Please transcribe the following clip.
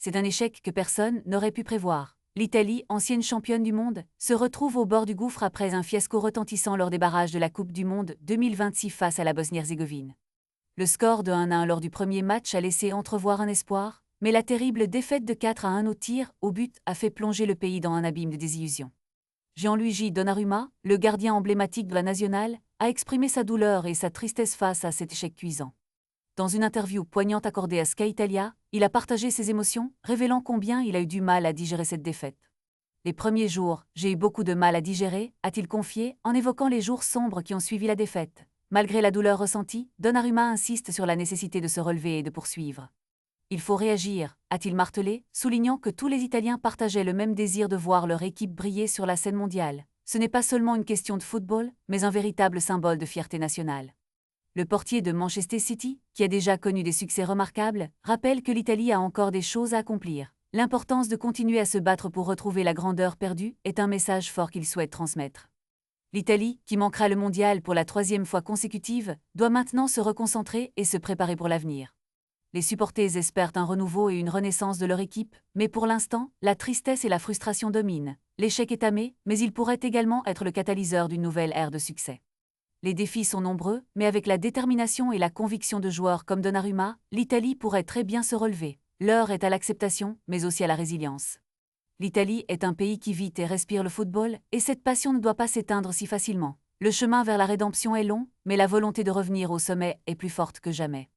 c'est un échec que personne n'aurait pu prévoir. L'Italie, ancienne championne du monde, se retrouve au bord du gouffre après un fiasco retentissant lors des barrages de la Coupe du Monde 2026 face à la Bosnie-Herzégovine. Le score de 1-1 lors du premier match a laissé entrevoir un espoir, mais la terrible défaite de 4-1 au tir au but a fait plonger le pays dans un abîme de désillusion. Gianluigi Donnarumma, le gardien emblématique de la nationale, a exprimé sa douleur et sa tristesse face à cet échec cuisant. Dans une interview poignante accordée à Sky Italia, il a partagé ses émotions, révélant combien il a eu du mal à digérer cette défaite. Les premiers jours, j'ai eu beaucoup de mal à digérer, a-t-il confié, en évoquant les jours sombres qui ont suivi la défaite. Malgré la douleur ressentie, Donnarumma insiste sur la nécessité de se relever et de poursuivre. Il faut réagir, a-t-il martelé, soulignant que tous les Italiens partageaient le même désir de voir leur équipe briller sur la scène mondiale. Ce n'est pas seulement une question de football, mais un véritable symbole de fierté nationale. Le portier de Manchester City, qui a déjà connu des succès remarquables, rappelle que l'Italie a encore des choses à accomplir. L'importance de continuer à se battre pour retrouver la grandeur perdue est un message fort qu'il souhaite transmettre. L'Italie, qui manquera le mondial pour la 3e fois consécutive, doit maintenant se reconcentrer et se préparer pour l'avenir. Les supporters espèrent un renouveau et une renaissance de leur équipe, mais pour l'instant, la tristesse et la frustration dominent. L'échec est tamé, mais il pourrait également être le catalyseur d'une nouvelle ère de succès. Les défis sont nombreux, mais avec la détermination et la conviction de joueurs comme Donnarumma, l'Italie pourrait très bien se relever. L'heure est à l'acceptation, mais aussi à la résilience. L'Italie est un pays qui vit et respire le football, et cette passion ne doit pas s'éteindre si facilement. Le chemin vers la rédemption est long, mais la volonté de revenir au sommet est plus forte que jamais.